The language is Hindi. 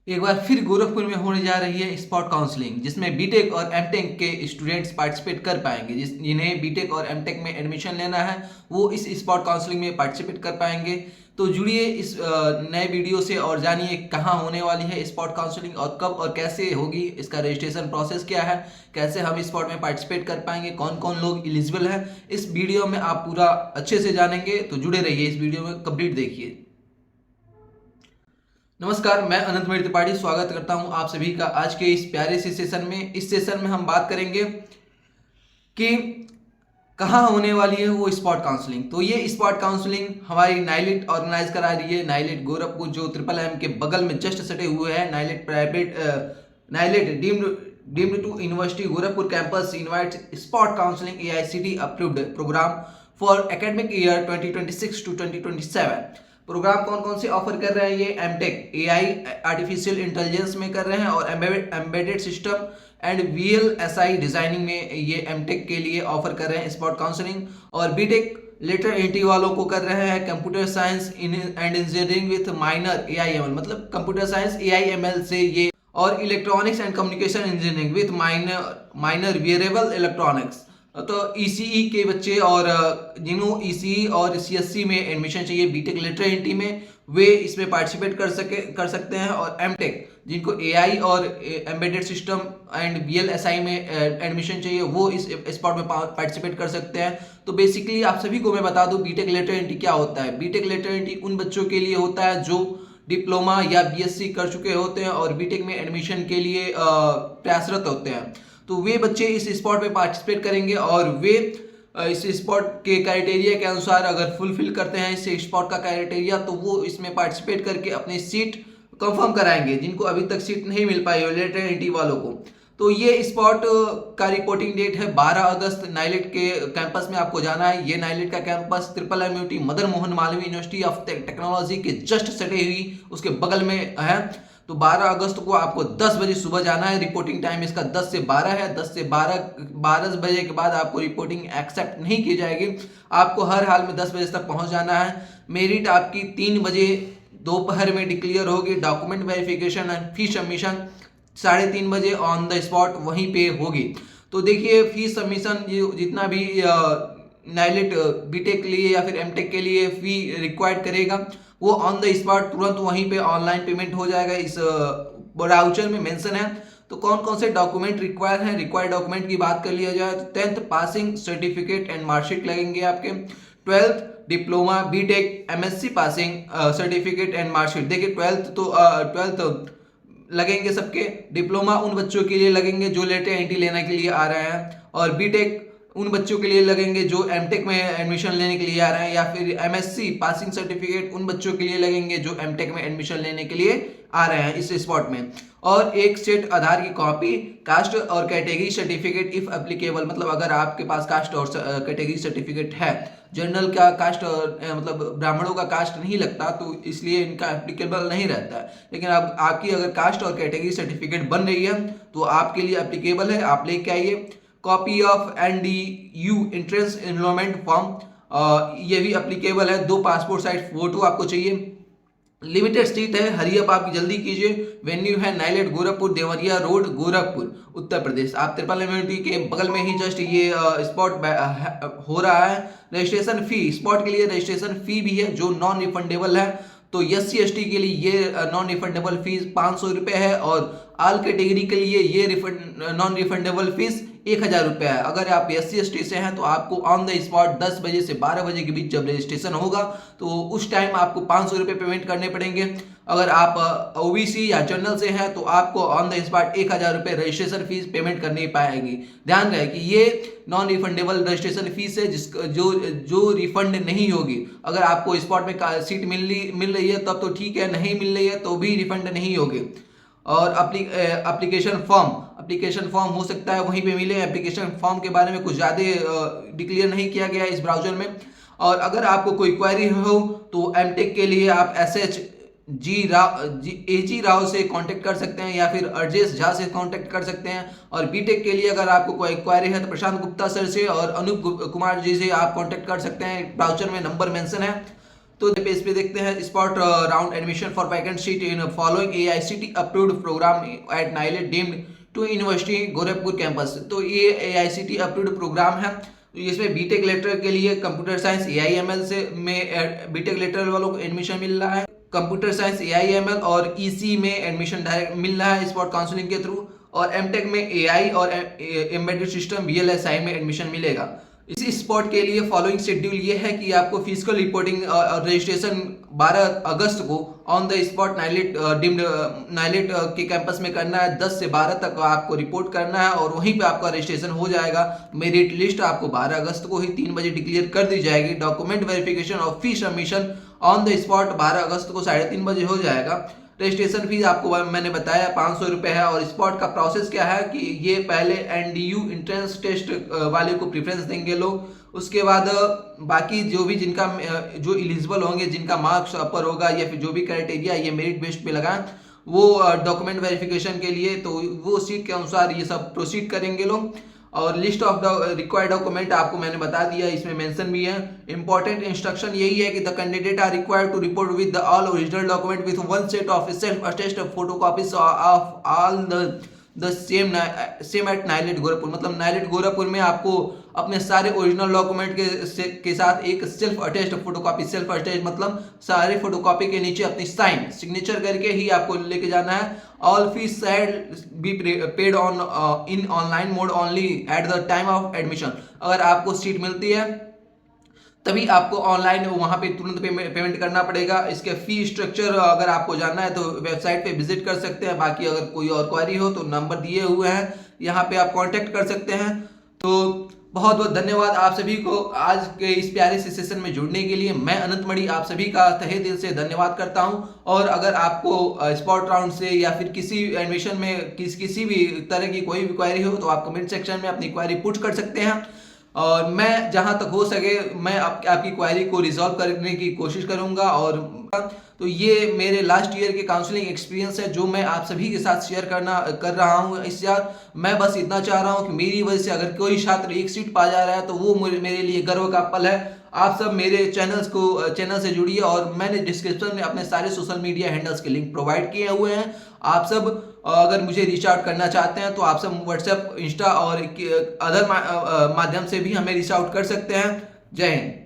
एक बार फिर गोरखपुर में होने जा रही है स्पॉट काउंसलिंग, जिसमें बीटेक और एमटेक के स्टूडेंट्स पार्टिसिपेट कर पाएंगे। जिन्हें बीटेक और एमटेक में एडमिशन लेना है वो इस स्पॉट काउंसलिंग में पार्टिसिपेट कर पाएंगे। तो जुड़िए इस नए वीडियो से और जानिए कहाँ होने वाली है स्पॉट काउंसलिंग और कब और कैसे होगी, इसका रजिस्ट्रेशन प्रोसेस क्या है, कैसे हम स्पॉट में पार्टिसिपेट कर पाएंगे, कौन कौन लोग एलिजिबल है। इस वीडियो में आप पूरा अच्छे से जानेंगे, तो जुड़े रहिए, इस वीडियो में कंप्लीट देखिए। नमस्कार, मैं अनंत मेरी त्रिपाठी स्वागत करता हूं आप सभी का आज के इस प्यारे से सेशन में। इस सेशन में हम बात करेंगे कि कहाँ होने वाली है वो स्पॉट काउंसलिंग। तो ये स्पॉट काउंसलिंग हमारी नाइलिट ऑर्गेनाइज करा रही है। नाइलिट गोरखपुर जो ट्रिपल एम के बगल में जस्ट सटे हुए हैं। NIELIT private NIELIT deemed to university Gorakhpur campus invite spot counselling AICTE approved program for academic year 2026 to 2027। Program कौन कौन से ऑफर कर रहे हैं? ये एमटेक एआई आर्टिफिशियल इंटेलिजेंस में कर रहे हैं और embedded system and VLSI designing में ये एमटेक के लिए ऑफर कर रहे हैं स्पॉट काउंसलिंग। और बीटेक लेटर एंट्री वालों को कर रहे हैं computer science and engineering with minor AIML, मतलब कंप्यूटर साइंस एआईएमएल से ये, और electronics and communication engineering with minor wearable electronics. तो ईसीई के बच्चे और जिन्हों ईसीई और सीएससी में एडमिशन चाहिए बीटेक लेटर एंट्री में, वे इसमें पार्टिसिपेट कर सकते हैं। और एमटेक जिनको एआई और एम्बेडेड सिस्टम एंड वीएलएसआई में एडमिशन चाहिए वो इस स्पॉट में पार्टिसिपेट कर सकते हैं। तो बेसिकली आप सभी को मैं बता दूं बीटेक लेटर एंट्री क्या होता है। बीटेक लेटर एंट्री उन बच्चों के लिए होता है जो डिप्लोमा या बीएससी कर चुके होते हैं और बीटेक में एडमिशन के लिए प्रयासरत होते हैं। तो वे बच्चे इस स्पॉट में पार्टिसिपेट करेंगे और वे इस स्पॉट के क्राइटेरिया के अनुसार अगर फुलफिल करते हैं इस स्पॉट का क्राइटेरिया, तो वो इसमें पार्टिसिपेट करके अपनी सीट कंफर्म कराएंगे। जिनको अभी तक सीट नहीं मिल पाई लेटर एंट्री वालों को, तो ये स्पॉट का रिपोर्टिंग डेट है 12 अगस्त। नाइलेट के कैंपस में आपको जाना है। ये नाइलेट का campus triple MUT Madan Mohan Malaviya university of technology के जस्ट सटे हुई उसके बगल में है। तो 12 अगस्त को आपको 10 बजे सुबह जाना है। रिपोर्टिंग टाइम इसका 10 से 12 है। 10 से 12 बजे के बाद आपको रिपोर्टिंग एक्सेप्ट नहीं की जाएगी। आपको हर हाल में 10 बजे तक पहुंच जाना है। मेरिट आपकी 3 बजे दोपहर में डिक्लेयर होगी। Document verification and fee submission 3:30 बजे ऑन द स्पॉट वहीं पे होगी। तो देखिए, फी सबमिशन जितना भी नाइलेट बीटेक के लिए या फिर एमटेक के लिए फी रिक्वायर्ड करेगा वो ऑन द स्पॉट तुरंत वहीं पे ऑनलाइन पेमेंट हो जाएगा। इस ब्राउचर में मेंशन है। तो कौन कौन से डॉक्यूमेंट रिक्वायर्ड हैं? रिक्वायर्ड डॉक्यूमेंट की बात कर लिया जाए तो 10th passing certificate and marksheet लगेंगे आपके। 12th diploma BTech MSc passing certificate and marksheet. देखिए 12th लगेंगे सबके। डिप्लोमा उन बच्चों के लिए लगेंगे जो लेटर एंट्री लेने के लिए आ रहे हैं, और बीटेक उन बच्चों के लिए लगेंगे जो एमटेक में एडमिशन लेने के लिए आ रहे हैं, या फिर एमएससी पासिंग सर्टिफिकेट उन बच्चों के लिए लगेंगे जो एमटेक में एडमिशन लेने के लिए आ रहे हैं इस स्पॉट में। और एक सेट आधार की कॉपी, कास्ट और कैटेगरी सर्टिफिकेट इफ एप्लीकेबल, मतलब अगर आपके पास कास्ट और कैटेगरी सर्टिफिकेट है। जनरल का कास्ट मतलब ब्राह्मणों का कास्ट नहीं लगता, तो इसलिए इनका एप्लीकेबल नहीं रहता है। लेकिन अब आपकी अगर कास्ट और कैटेगरी सर्टिफिकेट बन रही है तो आपके लिए एप्लीकेबल है। आप लेके आइए copy of NDU entrance enrolment form, ये भी एप्लीकेबल है। 2 पासपोर्ट साइज फोटो आपको चाहिए। लिमिटेड सीट है, हरी अप आप जल्दी कीजिए। वेन्यू है नाइलेट गोरखपुर, देवरिया रोड, गोरखपुर, उत्तर प्रदेश। आप ट्रिपल एमयूनिटी के बगल में ही जस्ट ये स्पॉट हो रहा है। रजिस्ट्रेशन फी, स्पॉट के लिए रजिस्ट्रेशन फी भी है जो नॉन रिफंडेबल है। तो एससी एसटी के लिए ये नॉन रिफंडेबल फीस 500 रुपये है, और ऑल कैटेगरी के लिए ये नॉन रिफंडेबल फीस 1000 रुपये है। अगर आप एससी एसटी से हैं तो आपको ऑन द स्पॉट 10 बजे से 12 बजे के बीच जब रजिस्ट्रेशन होगा तो उस टाइम आपको 500 रुपये पेमेंट करने पड़ेंगे। अगर आप ओबीसी या जनरल से हैं तो आपको ऑन द स्पॉट 1000 रुपये रजिस्ट्रेशन फीस पेमेंट करनी पाएगी। ध्यान रहे कि ये नॉन रिफंडेबल रजिस्ट्रेशन फीस है जिसको जो रिफंड नहीं होगी। अगर आपको स्पॉट में सीट मिल रही है तब तो ठीक है, नहीं मिल रही है तो भी रिफंड नहीं होगी। और एप्लीकेशन फॉर्म हो सकता है वहीं पे मिले। एप्लीकेशन फॉर्म के बारे में कुछ ज़्यादा डिक्लेयर नहीं किया गया है इस ब्राउजर में। और अगर आपको कोई क्वेरी हो तो एमटेक के लिए आप एजी राव से कांटेक्ट कर सकते हैं या फिर अर्जेश झा से कांटेक्ट कर सकते हैं। और बीटेक के लिए अगर आपको कोई क्वेरी है तो प्रशांत गुप्ता सर से और अनूप कुमार जी से आप कांटेक्ट कर सकते हैं। ब्राउचर में नंबर मेंशन है। तो पेज पे देखते हैं spot round admission for vacant seat in following AICTE approved program at NIELIT deemed to university Gorakhpur campus. तो ये AICTE अप्रूव्ड प्रोग्राम है। तो इसमें बीटेक लेटर के लिए कंप्यूटर साइंस AIML से में बीटेक लेटर वालों को एडमिशन मिल रहा है। कंप्यूटर साइंस AIML और EC में एडमिशन डायरेक्ट मिल रहा है स्पॉट काउंसलिंग के थ्रू, और एमटेक में AI और एम्बेडेड सिस्टम VLSI में एडमिशन मिलेगा। इसी स्पॉट के लिए फॉलोइंग शेड्यूल ये है कि आपको फिजिकल रिपोर्टिंग और रजिस्ट्रेशन 12 अगस्त को on the spot NIELIT deemed NIELIT के कैंपस में करना है। 10 से 12 तक आपको रिपोर्ट करना है और वहीं पे आपका रजिस्ट्रेशन हो जाएगा। मेरिट लिस्ट आपको 12 अगस्त को ही 3 बजे डिक्लेयर कर दी जाएगी। डॉक्यूमेंट वेरिफिकेशन और फी सबमिशन ऑन द स्पॉट 12 अगस्त को 3:30 बजे हो जाएगा। रजिस्ट्रेशन फीस आपको मैंने बताया 500 रुपये है। और स्पॉट का प्रोसेस क्या है कि ये पहले NDU इंट्रेंस टेस्ट वाले को प्रेफरेंस देंगे लोग, उसके बाद बाकी जो भी जिनका जो एलिजिबल होंगे, जिनका मार्क्स अपर होगा या फिर जो भी क्राइटेरिया ये मेरिट बेस्ड पे लगाएं, वो डॉक्यूमेंट वेरिफिकेशन के लिए तो वो सीट के अनुसार ये सब प्रोसीड करेंगे लोग। और list of the required document आपको मैंने बता दिया, इसमें मेंशन भी है। इंपॉर्टेंट इंस्ट्रक्शन यही है कि the candidate are required to report with the all original document with one set of self attested photocopies of all the same at NIELIT Gorakhpur. मतलब नाइलेट गोरखपुर में आपको अपने सारे ओरिजिनल डॉक्यूमेंट के साथ एक self attest photocopy, self attest मतलब सारे फोटोकॉपी के नीचे अपनी साइन सिग्नेचर करके ही आपको लेके जाना है। All fees be paid on in online mode only at the time of admission. अगर आपको सीट मिलती है तभी आपको ऑनलाइन वहाँ पे तुरंत पेमेंट करना पड़ेगा। इसके फी स्ट्रक्चर अगर आपको जानना है तो वेबसाइट पे विजिट कर सकते हैं। बाकी अगर कोई और क्वेरी हो तो नंबर दिए हुए हैं, यहाँ पे आप कांटेक्ट कर सकते हैं। तो बहुत बहुत धन्यवाद आप सभी को आज के इस प्यारे से सेशन में जुड़ने के लिए। मैं अनंत मणि आप सभी का तहे दिल से धन्यवाद करता हूं। और अगर आपको स्पॉट राउंड से या फिर किसी एडमिशन में किसी भी तरह की कोई भी क्वेरी हो तो आप कमेंट सेक्शन में अपनी क्वेरी पुट कर सकते हैं, और मैं जहां तक हो सके मैं आपकी क्वेरी को रिजॉल्व करने की कोशिश करूंगा। और तो ये मेरे लास्ट ईयर के काउंसलिंग एक्सपीरियंस है जो मैं आप सभी के साथ शेयर कर रहा हूं इस यार। मैं बस इतना चाह रहा हूं कि मेरी वजह से अगर कोई छात्र एक सीट पा जा रहा है तो वो मेरे लिए गर्व का पल है। आप सब मेरे चैनल से जुड़िए, और मैंने डिस्क्रिप्शन में अपने सारे सोशल मीडिया हैंडल्स के लिंक प्रोवाइड किए हुए हैं। आप सब अगर मुझे रीच आउट करना चाहते हैं तो आप सब व्हाट्सएप, इंस्टा और अदर माध्यम से भी हमें रीच आउट कर सकते हैं। जय हिंद।